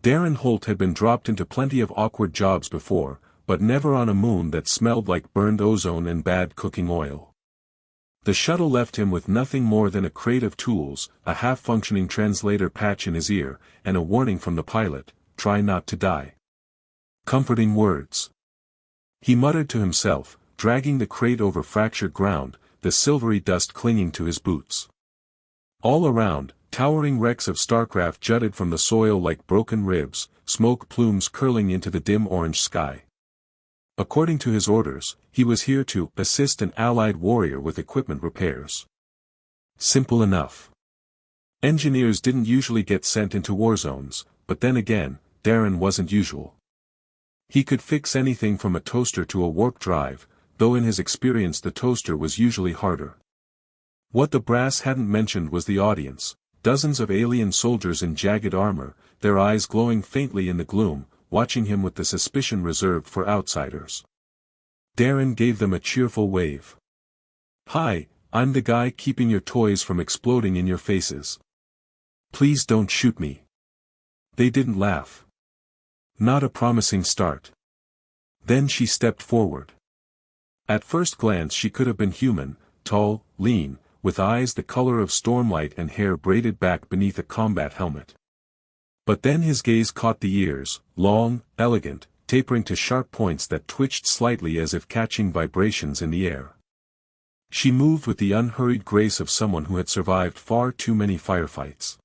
Darren Holt had been dropped into plenty of awkward jobs before, but never on a moon that smelled like burned ozone and bad cooking oil. The shuttle left him with nothing more than a crate of tools, a half-functioning translator patch in his ear, and a warning from the pilot, "Try not to die." Comforting words. He muttered to himself, dragging the crate over fractured ground, the silvery dust clinging to his boots. All around, towering wrecks of starcraft jutted from the soil like broken ribs, smoke plumes curling into the dim orange sky. According to his orders, he was here to assist an allied warrior with equipment repairs. Simple enough. Engineers didn't usually get sent into war zones, but then again, Darren wasn't usual. He could fix anything from a toaster to a warp drive, though in his experience the toaster was usually harder. What the brass hadn't mentioned was the audience, dozens of alien soldiers in jagged armor, their eyes glowing faintly in the gloom, watching him with the suspicion reserved for outsiders. Darren gave them a cheerful wave. "Hi, I'm the guy keeping your toys from exploding in your faces. Please don't shoot me." They didn't laugh. Not a promising start. Then she stepped forward. At first glance she could have been human, tall, lean, with eyes the color of stormlight and hair braided back beneath a combat helmet. But then his gaze caught the ears, long, elegant, tapering to sharp points that twitched slightly as if catching vibrations in the air. She moved with the unhurried grace of someone who had survived far too many firefights.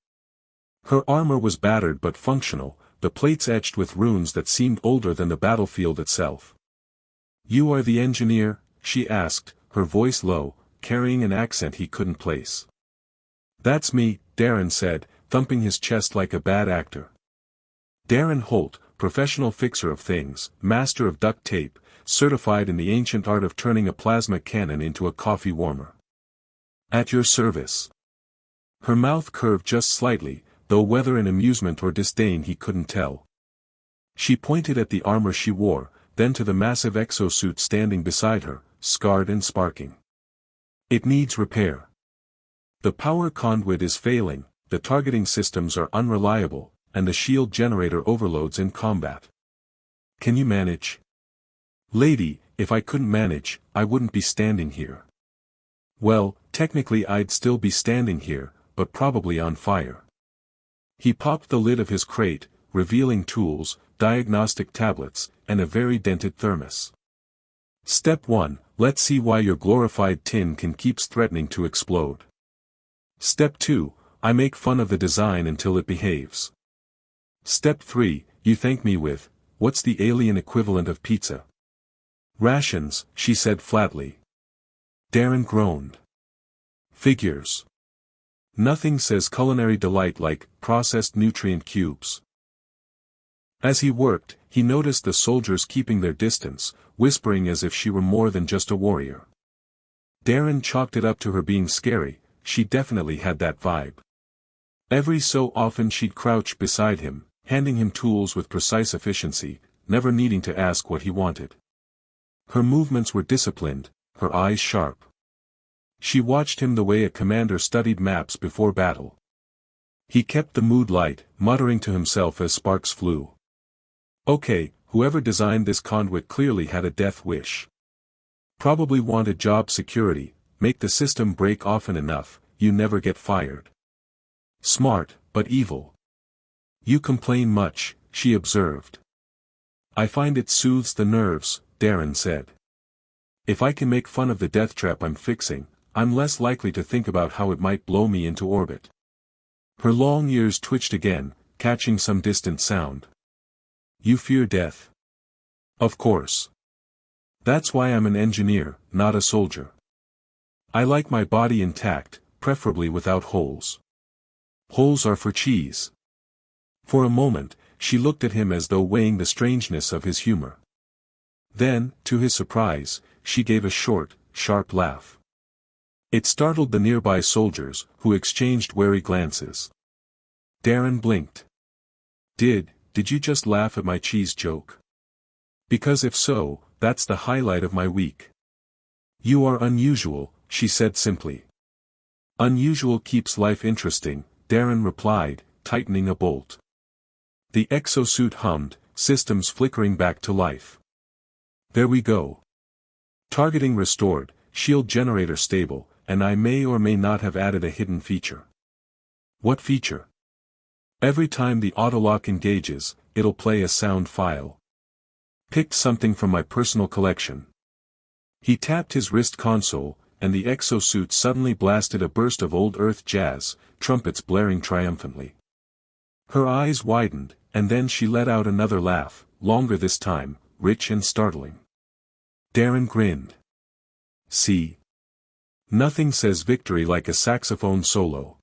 Her armor was battered but functional, the plates etched with runes that seemed older than the battlefield itself. "You are the engineer?" she asked, her voice low, carrying an accent he couldn't place. "That's me," Darren said, thumping his chest like a bad actor. Darren Holt, professional fixer of things, master of duct tape, certified in the ancient art of turning a plasma cannon into a coffee warmer. "At your service." Her mouth curved just slightly, though whether in amusement or disdain he couldn't tell. She pointed at the armor she wore, then to the massive exosuit standing beside her, scarred and sparking. "It needs repair. The power conduit is failing, the targeting systems are unreliable, and the shield generator overloads in combat. Can you manage?" "Lady, if I couldn't manage, I wouldn't be standing here." "Well, technically I'd still be standing here, but probably on fire." He popped the lid of his crate, revealing tools, diagnostic tablets, and a very dented thermos. "Step 1, let's see why your glorified tin can keeps threatening to explode. Step 2, I make fun of the design until it behaves. Step 3, you thank me with, what's the alien equivalent of pizza?" "Rations," she said flatly. Darren groaned. Figures. Nothing says culinary delight like processed nutrient cubes. As he worked, he noticed the soldiers keeping their distance, whispering as if she were more than just a warrior. Darren chalked it up to her being scary, she definitely had that vibe. Every so often she'd crouch beside him, handing him tools with precise efficiency, never needing to ask what he wanted. Her movements were disciplined, her eyes sharp. She watched him the way a commander studied maps before battle. He kept the mood light, muttering to himself as sparks flew. Okay, whoever designed this conduit clearly had a death wish. Probably wanted job security, make the system break often enough, you never get fired. Smart, but evil. "You complain much," she observed. "I find it soothes the nerves," Darren said. "If I can make fun of the death trap I'm fixing, I'm less likely to think about how it might blow me into orbit." Her long ears twitched again, catching some distant sound. "You fear death?" "Of course. That's why I'm an engineer, not a soldier. I like my body intact, preferably without holes. Holes are for cheese." For a moment, she looked at him as though weighing the strangeness of his humor. Then, to his surprise, she gave a short, sharp laugh. It startled the nearby soldiers, who exchanged wary glances. Darren blinked. Did you just laugh at my cheese joke? Because if so, that's the highlight of my week." "You are unusual," she said simply. "Unusual keeps life interesting," Darren replied, tightening a bolt. The exosuit hummed, systems flickering back to life. There we go. Targeting restored, shield generator stable, and I may or may not have added a hidden feature. What feature? Every time the autolock engages, it'll play a sound file. Picked something from my personal collection. He tapped his wrist console, and the exosuit suddenly blasted a burst of old Earth jazz, trumpets blaring triumphantly. Her eyes widened, and then she let out another laugh, longer this time, rich and startling. Darren grinned. See? Nothing says victory like a saxophone solo.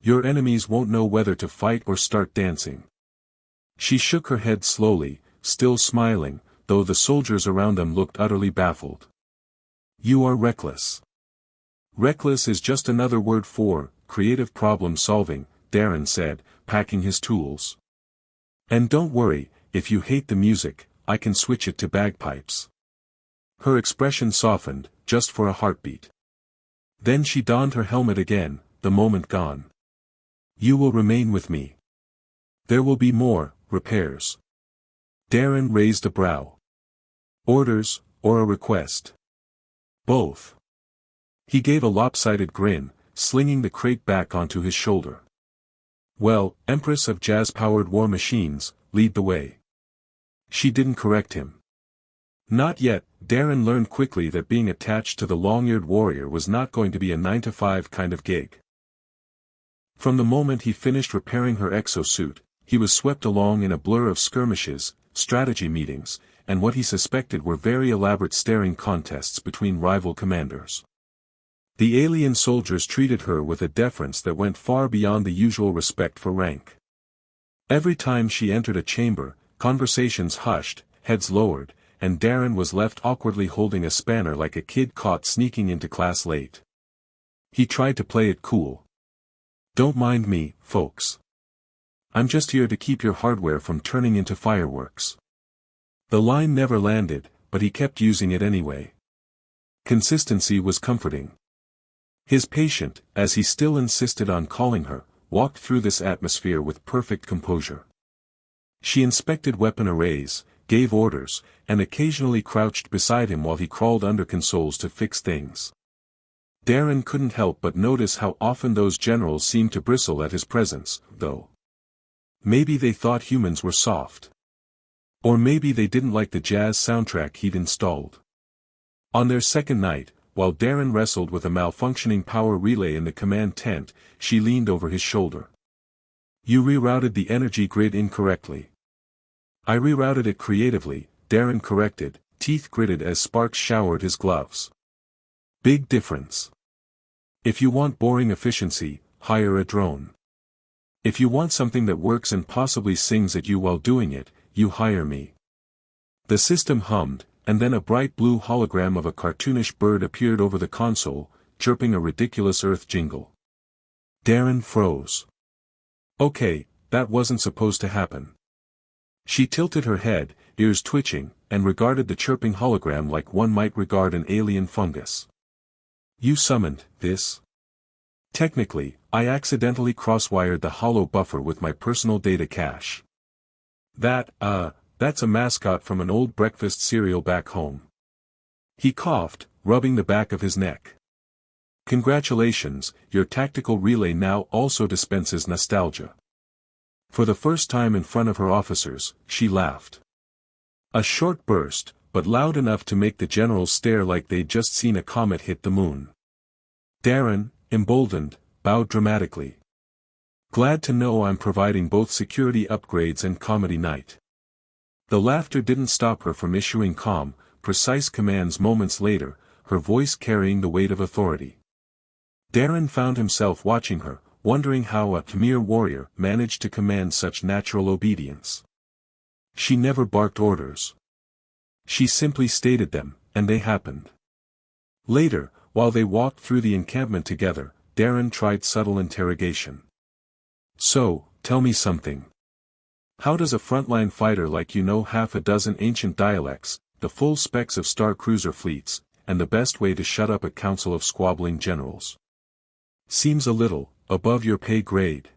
Your enemies won't know whether to fight or start dancing. She shook her head slowly, still smiling, though the soldiers around them looked utterly baffled. You are reckless. Reckless is just another word for creative problem solving, Darren said, packing his tools. And don't worry, if you hate the music, I can switch it to bagpipes. Her expression softened, just for a heartbeat. Then she donned her helmet again, the moment gone. You will remain with me. There will be more repairs. Darren raised a brow. Orders, or a request? Both. He gave a lopsided grin, slinging the crate back onto his shoulder. Well, Empress of jazz-powered war machines, lead the way. She didn't correct him. Not yet. Darren learned quickly that being attached to the long-eared warrior was not going to be a 9-to-5 kind of gig. From the moment he finished repairing her exosuit, he was swept along in a blur of skirmishes, strategy meetings, and what he suspected were very elaborate staring contests between rival commanders. The alien soldiers treated her with a deference that went far beyond the usual respect for rank. Every time she entered a chamber, conversations hushed, heads lowered, and Darren was left awkwardly holding a spanner like a kid caught sneaking into class late. He tried to play it cool. Don't mind me, folks. I'm just here to keep your hardware from turning into fireworks. The line never landed, but he kept using it anyway. Consistency was comforting. His patient, as he still insisted on calling her, walked through this atmosphere with perfect composure. She inspected weapon arrays, gave orders, and occasionally crouched beside him while he crawled under consoles to fix things. Darren couldn't help but notice how often those generals seemed to bristle at his presence, though. Maybe they thought humans were soft. Or maybe they didn't like the jazz soundtrack he'd installed. On their second night, while Darren wrestled with a malfunctioning power relay in the command tent, she leaned over his shoulder. You rerouted the energy grid incorrectly. I rerouted it creatively, Darren corrected, teeth gritted as sparks showered his gloves. Big difference. If you want boring efficiency, hire a drone. If you want something that works and possibly sings at you while doing it, you hire me. The system hummed, and then a bright blue hologram of a cartoonish bird appeared over the console, chirping a ridiculous Earth jingle. Darren froze. Okay, that wasn't supposed to happen. She tilted her head, ears twitching, and regarded the chirping hologram like one might regard an alien fungus. You summoned this? Technically, I accidentally crosswired the holo buffer with my personal data cache. That's a mascot from an old breakfast cereal back home. He coughed, rubbing the back of his neck. Congratulations, your tactical relay now also dispenses nostalgia. For the first time in front of her officers, she laughed. A short burst, but loud enough to make the generals stare like they'd just seen a comet hit the moon. Darren, emboldened, bowed dramatically. Glad to know I'm providing both security upgrades and comedy night. The laughter didn't stop her from issuing calm, precise commands moments later, her voice carrying the weight of authority. Darren found himself watching her, wondering how a mere warrior managed to command such natural obedience. She never barked orders. She simply stated them, and they happened. Later, while they walked through the encampment together, Darren tried subtle interrogation. So, tell me something. How does a frontline fighter like you know half a dozen ancient dialects, the full specs of star cruiser fleets, and the best way to shut up a council of squabbling generals? Seems a little above your pay grade.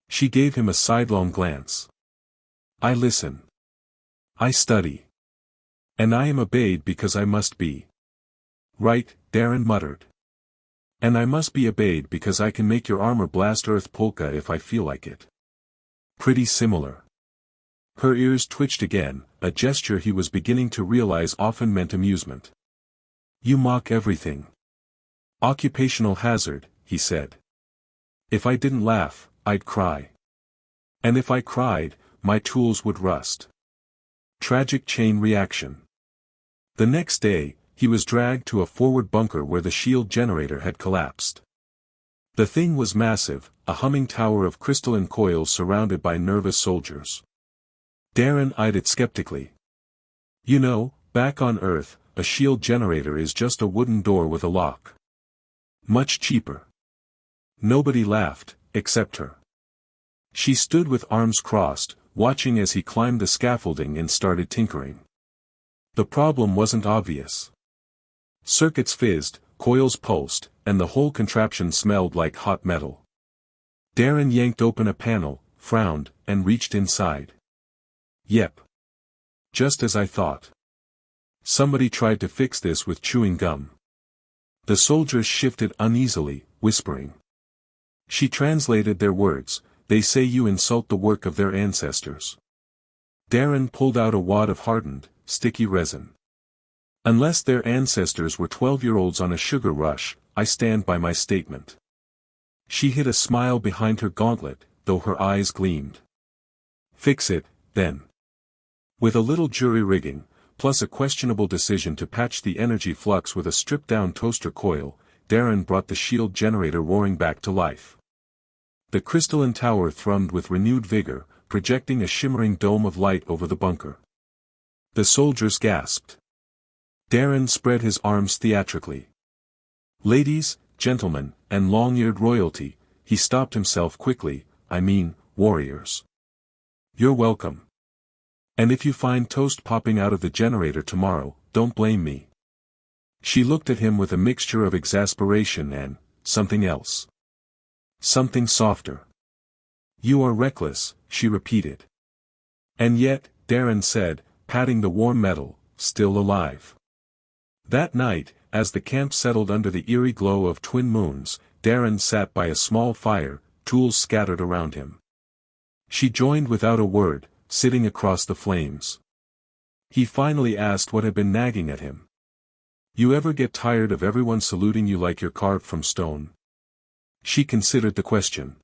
She gave him a sidelong glance. I listen. I study. And I am obeyed because I must be. Right, Darren muttered. And I must be obeyed because I can make your armor blast Earth polka if I feel like it. Pretty similar. Her ears twitched again, a gesture he was beginning to realize often meant amusement. You mock everything. Occupational hazard, he said. If I didn't laugh, I'd cry. And if I cried, my tools would rust. Tragic chain reaction. The next day, he was dragged to a forward bunker where the shield generator had collapsed. The thing was massive, a humming tower of crystalline coils surrounded by nervous soldiers. Darren eyed it skeptically. You know, back on Earth, a shield generator is just a wooden door with a lock. Much cheaper. Nobody laughed, except her. She stood with arms crossed, watching as he climbed the scaffolding and started tinkering. The problem wasn't obvious. Circuits fizzed, coils pulsed, and the whole contraption smelled like hot metal. Darren yanked open a panel, frowned, and reached inside. Yep. Just as I thought. Somebody tried to fix this with chewing gum. The soldiers shifted uneasily, whispering. She translated their words. They say you insult the work of their ancestors. Darren pulled out a wad of hardened, sticky resin. Unless their ancestors were 12-year-olds on a sugar rush, I stand by my statement. She hid a smile behind her gauntlet, though her eyes gleamed. Fix it, then. With a little jury rigging, plus a questionable decision to patch the energy flux with a stripped-down toaster coil, Darren brought the shield generator roaring back to life. The crystalline tower thrummed with renewed vigor, projecting a shimmering dome of light over the bunker. The soldiers gasped. Darren spread his arms theatrically. Ladies, gentlemen, and long-eared royalty, he stopped himself quickly, I mean, warriors. You're welcome. And if you find toast popping out of the generator tomorrow, don't blame me. She looked at him with a mixture of exasperation and something else. Something softer. You are reckless, she repeated. And yet, Darren said, patting the warm metal, still alive. That night, as the camp settled under the eerie glow of twin moons, Darren sat by a small fire, tools scattered around him. She joined without a word, sitting across the flames. He finally asked what had been nagging at him. You ever get tired of everyone saluting you like you're carved from stone? She considered the question.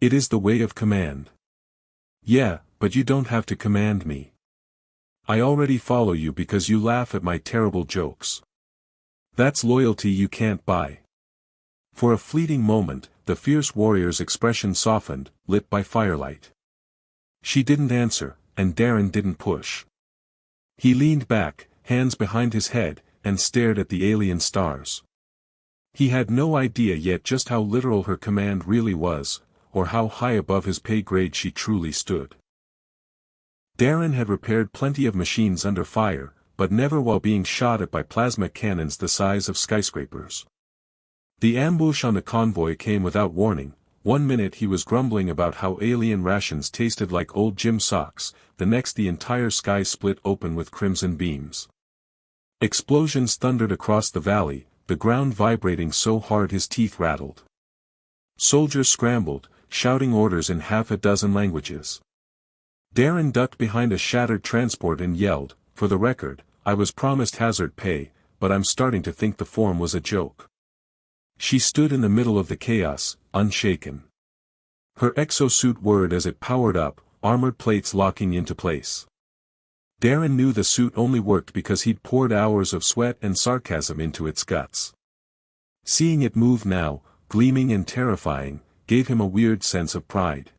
It is the way of command. Yeah, but you don't have to command me. I already follow you because you laugh at my terrible jokes. That's loyalty you can't buy. For a fleeting moment, the fierce warrior's expression softened, lit by firelight. She didn't answer, and Darren didn't push. He leaned back, hands behind his head, and stared at the alien stars. He had no idea yet just how literal her command really was, or how high above his pay grade she truly stood. Darren had repaired plenty of machines under fire, but never while being shot at by plasma cannons the size of skyscrapers. The ambush on the convoy came without warning. One minute he was grumbling about how alien rations tasted like old gym socks, the next the entire sky split open with crimson beams. Explosions thundered across the valley, the ground vibrating so hard his teeth rattled. Soldiers scrambled, shouting orders in half a dozen languages. Darren ducked behind a shattered transport and yelled, for the record, I was promised hazard pay, but I'm starting to think the form was a joke. She stood in the middle of the chaos, unshaken. Her exosuit whirred as it powered up, armored plates locking into place. Darren knew the suit only worked because he'd poured hours of sweat and sarcasm into its guts. Seeing it move now, gleaming and terrifying, gave him a weird sense of pride.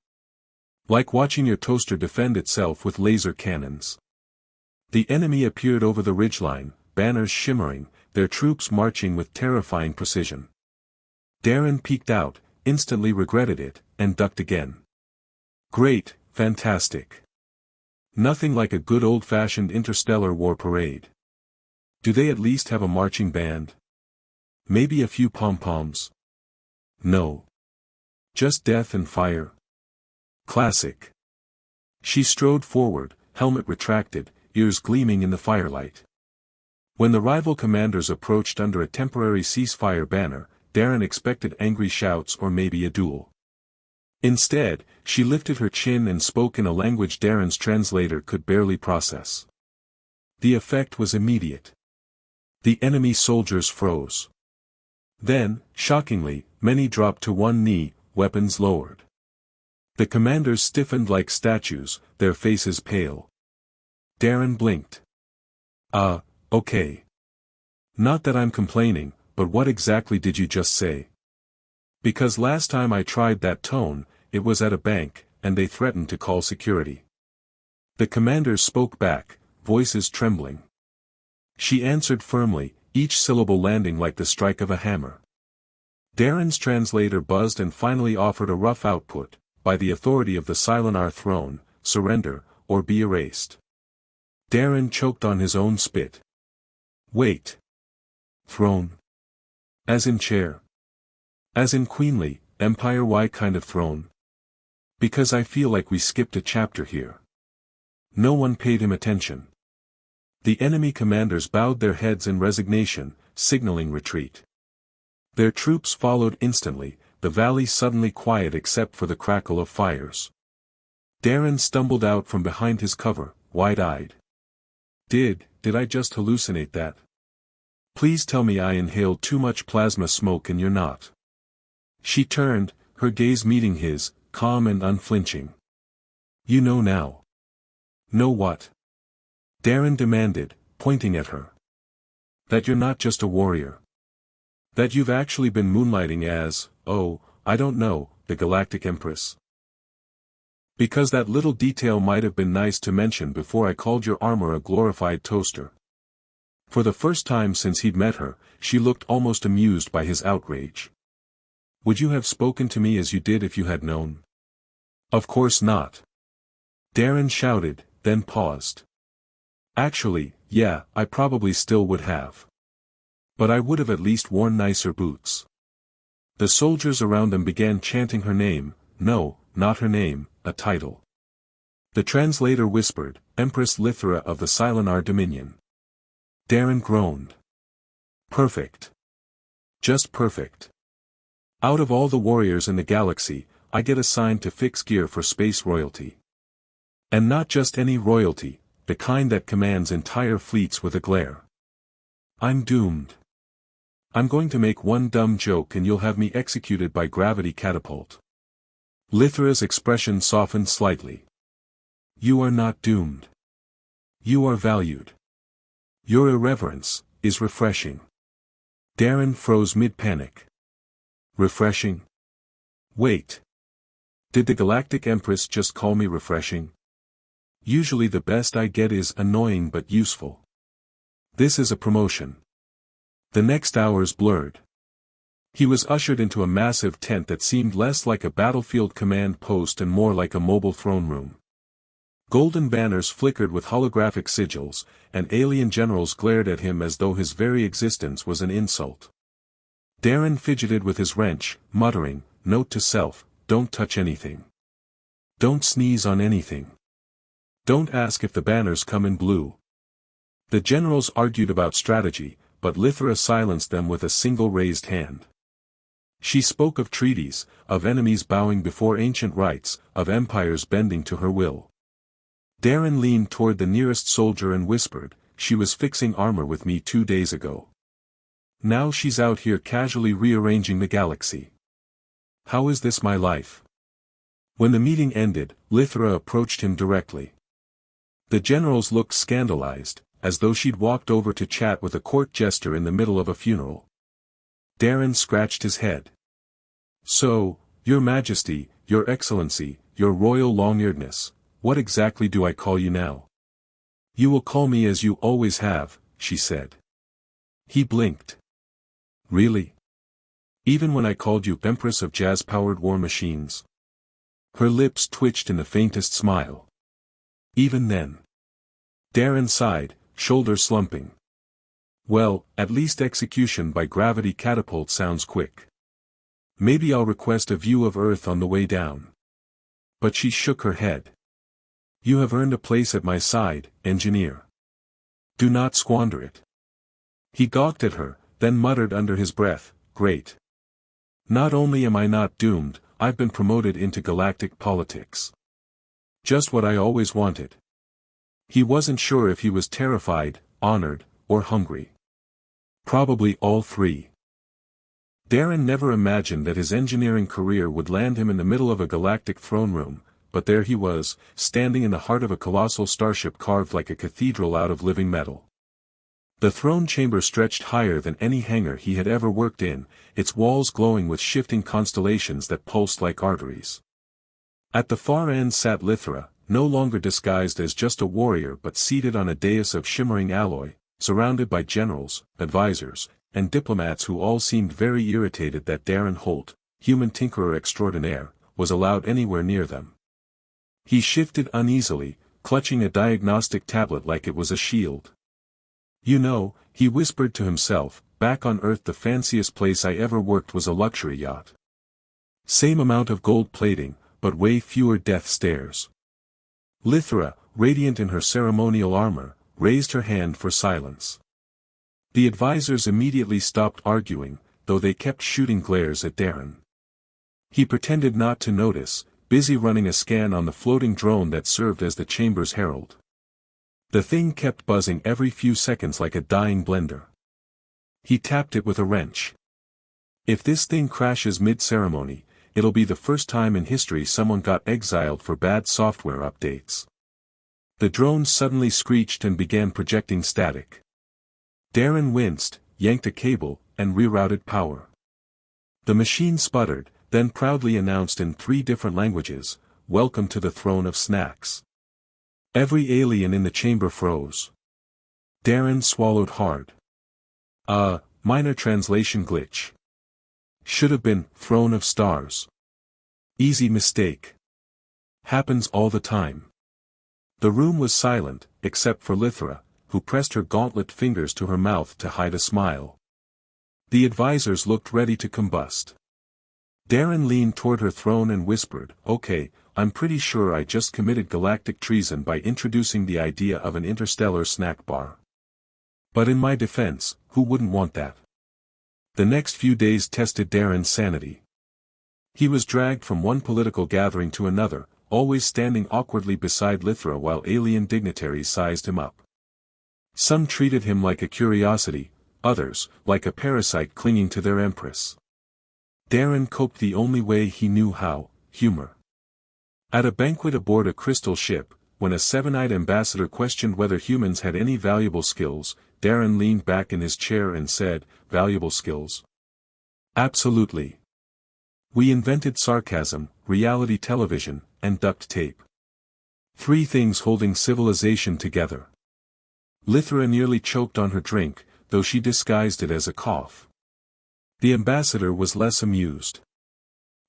Like watching your toaster defend itself with laser cannons. The enemy appeared over the ridgeline, banners shimmering, their troops marching with terrifying precision. Darren peeked out, instantly regretted it, and ducked again. Great, fantastic. Nothing like a good old-fashioned interstellar war parade. Do they at least have a marching band? Maybe a few pom-poms? No. Just death and fire. Classic. She strode forward, helmet retracted, ears gleaming in the firelight. When the rival commanders approached under a temporary ceasefire banner, Darren expected angry shouts or maybe a duel. Instead, she lifted her chin and spoke in a language Darren's translator could barely process. The effect was immediate. The enemy soldiers froze. Then, shockingly, many dropped to one knee, weapons lowered. The commanders stiffened like statues, their faces pale. Darren blinked. Okay. Not that I'm complaining, but what exactly did you just say? Because last time I tried that tone, it was at a bank, and they threatened to call security. The commanders spoke back, voices trembling. She answered firmly, each syllable landing like the strike of a hammer. Darren's translator buzzed and finally offered a rough output, by the authority of the Silinar throne, surrender, or be erased. Darren choked on his own spit. Wait. Throne? As in chair? As in queenly, Empire-wide kind of throne? Because I feel like we skipped a chapter here. No one paid him attention. The enemy commanders bowed their heads in resignation, signaling retreat. Their troops followed instantly, the valley suddenly quiet except for the crackle of fires. Darren stumbled out from behind his cover, wide-eyed. Did I just hallucinate that? Please tell me I inhaled too much plasma smoke and you're not. She turned, her gaze meeting his, calm and unflinching. You know now. Know what? Darren demanded, pointing at her. That you're not just a warrior. That you've actually been moonlighting as, I don't know, the Galactic Empress. Because that little detail might have been nice to mention before I called your armor a glorified toaster. For the first time since he'd met her, she looked almost amused by his outrage. Would you have spoken to me as you did if you had known? Of course not. Darren shouted, then paused. Actually, yeah, I probably still would have. But I would have at least worn nicer boots. The soldiers around them began chanting her name, no, not her name, a title. The translator whispered, Empress Lythra of the Silinar Dominion. Darren groaned. Perfect. Just perfect. Out of all the warriors in the galaxy, I get assigned to fix gear for space royalty. And not just any royalty, the kind that commands entire fleets with a glare. I'm doomed. I'm going to make one dumb joke and you'll have me executed by gravity catapult. Lythra's expression softened slightly. You are not doomed. You are valued. Your irreverence is refreshing. Darren froze mid-panic. Refreshing? Wait. Did the Galactic Empress just call me refreshing? Usually the best I get is annoying but useful. This is a promotion. The next hours blurred. He was ushered into a massive tent that seemed less like a battlefield command post and more like a mobile throne room. Golden banners flickered with holographic sigils, and alien generals glared at him as though his very existence was an insult. Darren fidgeted with his wrench, muttering, note to self, don't touch anything. Don't sneeze on anything. Don't ask if the banners come in blue. The generals argued about strategy, but Lythra silenced them with a single raised hand. She spoke of treaties, of enemies bowing before ancient rites, of empires bending to her will. Darren leaned toward the nearest soldier and whispered, she was fixing armor with me 2 days ago. Now she's out here casually rearranging the galaxy. How is this my life? When the meeting ended, Lythra approached him directly. The generals looked scandalized, as though she'd walked over to chat with a court jester in the middle of a funeral. Darren scratched his head. So, Your Majesty, Your Excellency, Your Royal Long-Earedness, what exactly do I call you now? You will call me as you always have, she said. He blinked. Really? Even when I called you Empress of Jazz-Powered War Machines? Her lips twitched in the faintest smile. Even then. Darren sighed, shoulders slumping. Well, at least execution by gravity catapult sounds quick. Maybe I'll request a view of Earth on the way down. But she shook her head. You have earned a place at my side, engineer. Do not squander it. He gawked at her, then muttered under his breath, great. Not only am I not doomed, I've been promoted into galactic politics. Just what I always wanted. He wasn't sure if he was terrified, honored, or hungry. Probably all three. Darren never imagined that his engineering career would land him in the middle of a galactic throne room, but there he was, standing in the heart of a colossal starship carved like a cathedral out of living metal. The throne chamber stretched higher than any hangar he had ever worked in, its walls glowing with shifting constellations that pulsed like arteries. At the far end sat Lythra, no longer disguised as just a warrior but seated on a dais of shimmering alloy, surrounded by generals, advisors, and diplomats who all seemed very irritated that Darren Holt, human tinkerer extraordinaire, was allowed anywhere near them. He shifted uneasily, clutching a diagnostic tablet like it was a shield. You know, he whispered to himself, back on Earth the fanciest place I ever worked was a luxury yacht. Same amount of gold plating, but way fewer death stares. Lythra, radiant in her ceremonial armor, raised her hand for silence. The advisors immediately stopped arguing, though they kept shooting glares at Darren. He pretended not to notice, busy running a scan on the floating drone that served as the chamber's herald. The thing kept buzzing every few seconds like a dying blender. He tapped it with a wrench. If this thing crashes mid-ceremony, it'll be the first time in history someone got exiled for bad software updates. The drone suddenly screeched and began projecting static. Darren winced, yanked a cable, and rerouted power. The machine sputtered, then proudly announced in 3 different languages, "Welcome to the throne of snacks." Every alien in the chamber froze. Darren swallowed hard. Minor translation glitch. Should have been, throne of stars. Easy mistake. Happens all the time. The room was silent, except for Lythra, who pressed her gauntlet fingers to her mouth to hide a smile. The advisors looked ready to combust. Darren leaned toward her throne and whispered, "Okay, I'm pretty sure I just committed galactic treason by introducing the idea of an interstellar snack bar. But in my defense, who wouldn't want that?" The next few days tested Darren's sanity. He was dragged from one political gathering to another, always standing awkwardly beside Lythra while alien dignitaries sized him up. Some treated him like a curiosity, others, like a parasite clinging to their Empress. Darren coped the only way he knew how, humor. At a banquet aboard a crystal ship, when a seven-eyed ambassador questioned whether humans had any valuable skills, Darren leaned back in his chair and said, "Valuable skills? Absolutely. We invented sarcasm, reality television, and duct tape. 3 things holding civilization together." Lythra nearly choked on her drink, though she disguised it as a cough. The ambassador was less amused.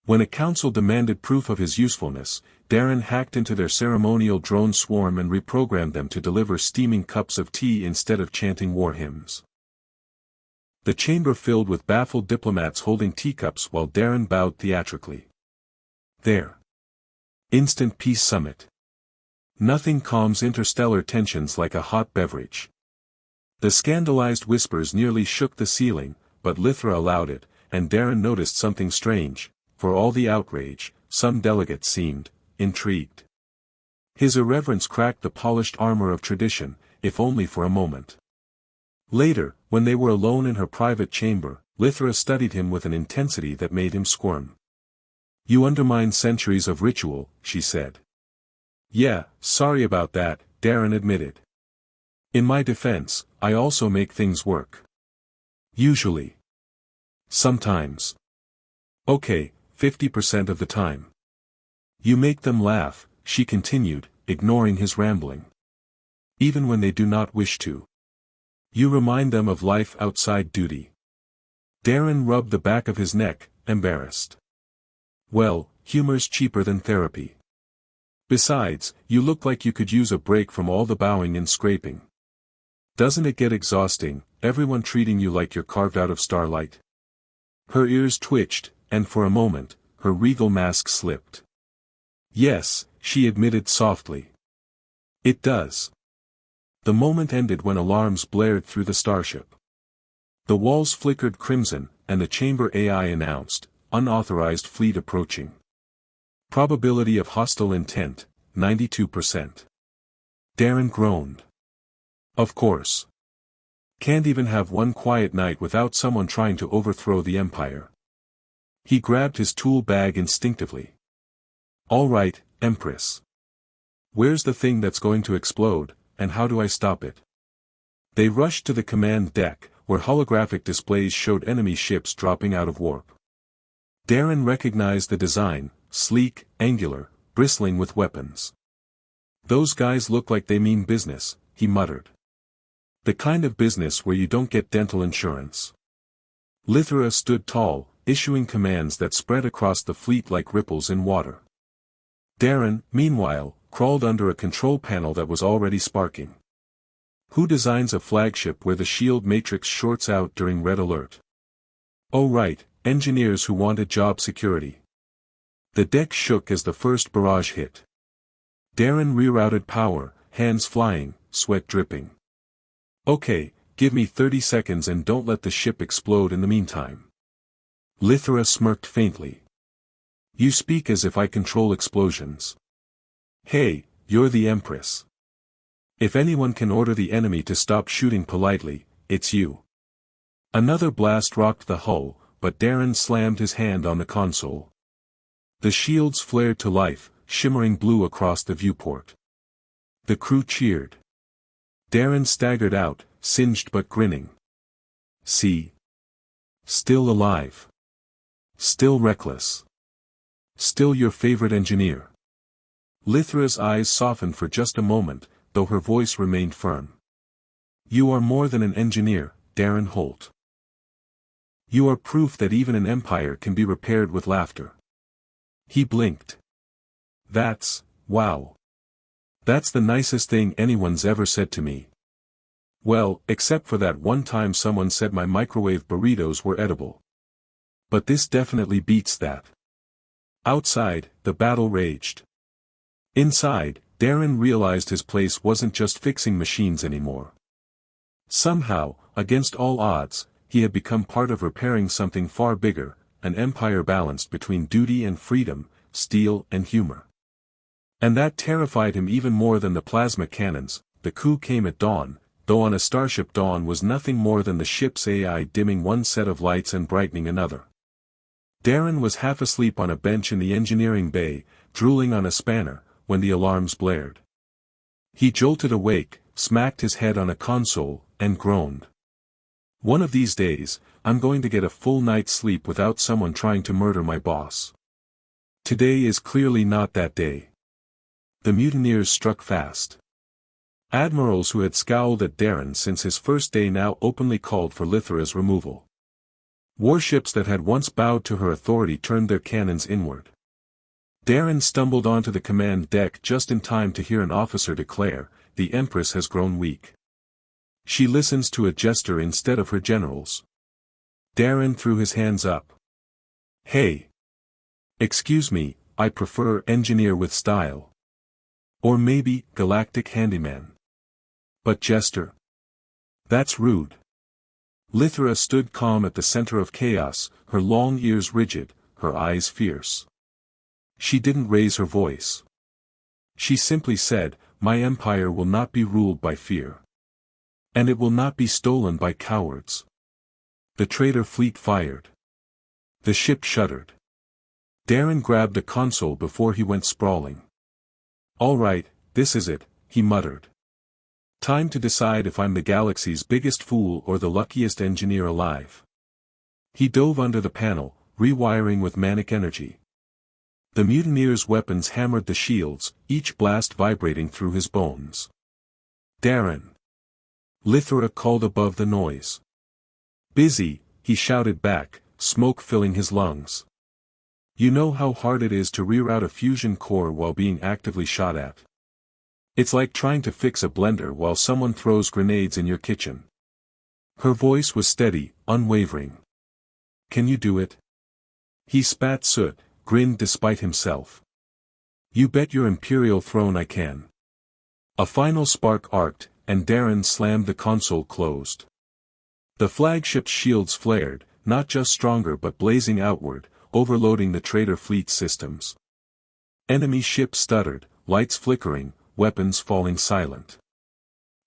When a council demanded proof of his usefulness, Darren hacked into their ceremonial drone swarm and reprogrammed them to deliver steaming cups of tea instead of chanting war hymns. The chamber filled with baffled diplomats holding teacups while Darren bowed theatrically. There. Instant peace summit. Nothing calms interstellar tensions like a hot beverage. The scandalized whispers nearly shook the ceiling, but Lythra allowed it, and Darren noticed something strange. For all the outrage, some delegates seemed intrigued. His irreverence cracked the polished armor of tradition, if only for a moment. Later, when they were alone in her private chamber, Lythra studied him with an intensity that made him squirm. "You undermine centuries of ritual," she said. "Yeah, sorry about that," Darren admitted. "In my defense, I also make things work. Usually. Sometimes. Okay, 50% of the time. You make them laugh," she continued, ignoring his rambling. "Even when they do not wish to. You remind them of life outside duty." Darren rubbed the back of his neck, embarrassed. "Well, humor's cheaper than therapy. Besides, you look like you could use a break from all the bowing and scraping. Doesn't it get exhausting, everyone treating you like you're carved out of starlight?" Her ears twitched, and for a moment, her regal mask slipped. Yes, she admitted softly. It does. The moment ended when alarms blared through the starship. The walls flickered crimson, and the chamber AI announced, unauthorized fleet approaching. Probability of hostile intent, 92%. Darren groaned. Of course. Can't even have one quiet night without someone trying to overthrow the Empire. He grabbed his tool bag instinctively. All right, Empress. Where's the thing that's going to explode, and how do I stop it? They rushed to the command deck, where holographic displays showed enemy ships dropping out of warp. Darren recognized the design, sleek, angular, bristling with weapons. Those guys look like they mean business, he muttered. The kind of business where you don't get dental insurance. Lithra stood tall, issuing commands that spread across the fleet like ripples in water. Darren, meanwhile, crawled under a control panel that was already sparking. Who designs a flagship where the shield matrix shorts out during red alert? Oh right, engineers who wanted job security. The deck shook as the first barrage hit. Darren rerouted power, hands flying, sweat dripping. Okay, give me 30 seconds and don't let the ship explode in the meantime. Lithra smirked faintly. You speak as if I control explosions. Hey, you're the Empress. If anyone can order the enemy to stop shooting politely, it's you. Another blast rocked the hull, but Darren slammed his hand on the console. The shields flared to life, shimmering blue across the viewport. The crew cheered. Darren staggered out, singed but grinning. See? Still alive. Still reckless. Still your favorite engineer. Lithra's eyes softened for just a moment, though her voice remained firm. You are more than an engineer, Darren Holt. You are proof that even an empire can be repaired with laughter. He blinked. Wow. That's the nicest thing anyone's ever said to me. Well, except for that one time someone said my microwave burritos were edible. But this definitely beats that. Outside, the battle raged. Inside, Darren realized his place wasn't just fixing machines anymore. Somehow, against all odds, he had become part of repairing something far bigger, an empire balanced between duty and freedom, steel and humor. And that terrified him even more than the plasma cannons. The coup came at dawn, though on a starship dawn was nothing more than the ship's AI dimming one set of lights and brightening another. Darren was half asleep on a bench in the engineering bay, drooling on a spanner, when the alarms blared. He jolted awake, smacked his head on a console, and groaned. One of these days, I'm going to get a full night's sleep without someone trying to murder my boss. Today is clearly not that day. The mutineers struck fast. Admirals who had scowled at Darren since his first day now openly called for Lithra's removal. Warships that had once bowed to her authority turned their cannons inward. Darren stumbled onto the command deck just in time to hear an officer declare, "The Empress has grown weak. She listens to a jester instead of her generals." Darren threw his hands up. Hey! Excuse me, I prefer engineer with style. Or maybe, galactic handyman. But jester? That's rude. Lithra stood calm at the center of chaos, her long ears rigid, her eyes fierce. She didn't raise her voice. She simply said, "My empire will not be ruled by fear. And it will not be stolen by cowards." The traitor fleet fired. The ship shuddered. Darren grabbed a console before he went sprawling. All right, this is it, he muttered. Time to decide if I'm the galaxy's biggest fool or the luckiest engineer alive. He dove under the panel, rewiring with manic energy. The mutineers' weapons hammered the shields, each blast vibrating through his bones. Darren! Lithra called above the noise. Busy, he shouted back, smoke filling his lungs. You know how hard it is to reroute a fusion core while being actively shot at. It's like trying to fix a blender while someone throws grenades in your kitchen. Her voice was steady, unwavering. Can you do it? He spat soot, grinned despite himself. You bet your imperial throne I can. A final spark arced, and Darren slammed the console closed. The flagship's shields flared, not just stronger but blazing outward, overloading the traitor fleet's systems. Enemy ships stuttered, lights flickering, weapons falling silent.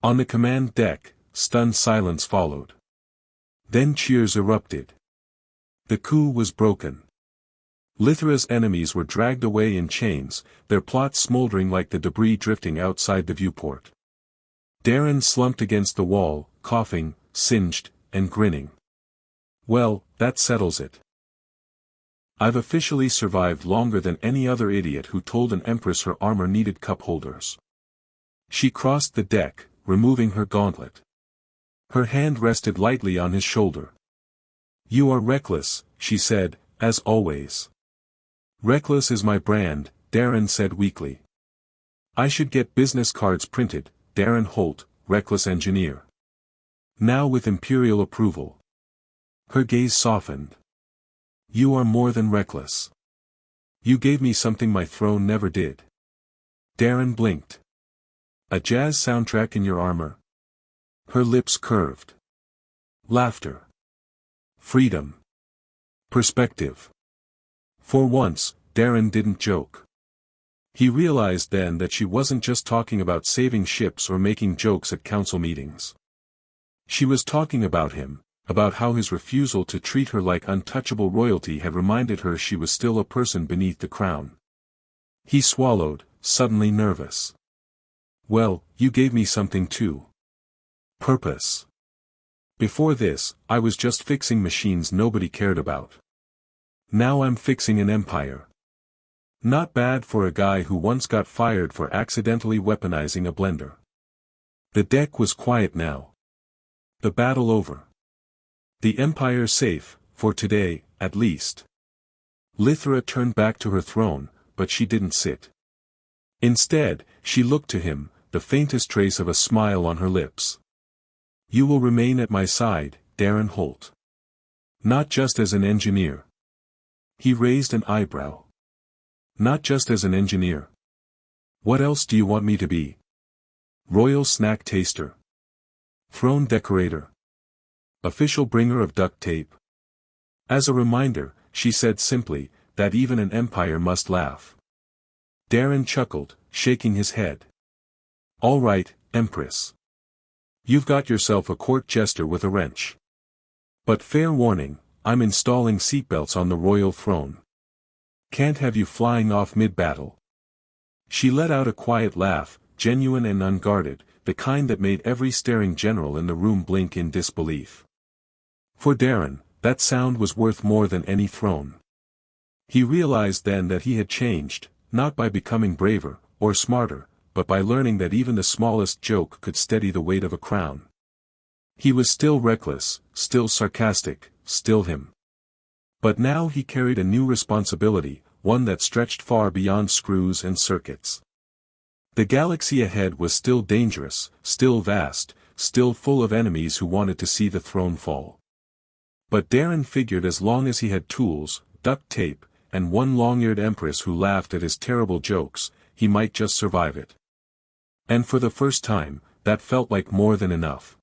On the command deck, stunned silence followed. Then cheers erupted. The coup was broken. Lythra's enemies were dragged away in chains, their plots smoldering like the debris drifting outside the viewport. Darren slumped against the wall, coughing, singed, and grinning. Well, that settles it. I've officially survived longer than any other idiot who told an empress her armor needed cup holders. She crossed the deck, removing her gauntlet. Her hand rested lightly on his shoulder. You are reckless, she said, as always. Reckless is my brand, Darren said weakly. I should get business cards printed, Darren Holt, reckless engineer. Now with imperial approval. Her gaze softened. You are more than reckless. You gave me something my throne never did. Darren blinked. A jazz soundtrack in your armor? Her lips curved. Laughter. Freedom. Perspective. For once, Darren didn't joke. He realized then that she wasn't just talking about saving ships or making jokes at council meetings. She was talking about him, about how his refusal to treat her like untouchable royalty had reminded her she was still a person beneath the crown. He swallowed, suddenly nervous. Well, you gave me something too. Purpose. Before this, I was just fixing machines nobody cared about. Now I'm fixing an empire. Not bad for a guy who once got fired for accidentally weaponizing a blender. The deck was quiet now. The battle over. The empire safe, for today, at least. Lythra turned back to her throne, but she didn't sit. Instead, she looked to him, the faintest trace of a smile on her lips. You will remain at my side, Darren Holt. Not just as an engineer. He raised an eyebrow. Not just as an engineer. What else do you want me to be? Royal snack taster. Throne decorator. Official bringer of duct tape. As a reminder, she said simply, that even an empire must laugh. Darren chuckled, shaking his head. All right, Empress. You've got yourself a court jester with a wrench. But fair warning, I'm installing seatbelts on the royal throne. Can't have you flying off mid-battle. She let out a quiet laugh, genuine and unguarded, the kind that made every staring general in the room blink in disbelief. For Darren, that sound was worth more than any throne. He realized then that he had changed, not by becoming braver, or smarter, but by learning that even the smallest joke could steady the weight of a crown. He was still reckless, still sarcastic, still him. But now he carried a new responsibility, one that stretched far beyond screws and circuits. The galaxy ahead was still dangerous, still vast, still full of enemies who wanted to see the throne fall. But Darren figured as long as he had tools, duct tape, and one long-eared empress who laughed at his terrible jokes, he might just survive it. And for the first time, that felt like more than enough.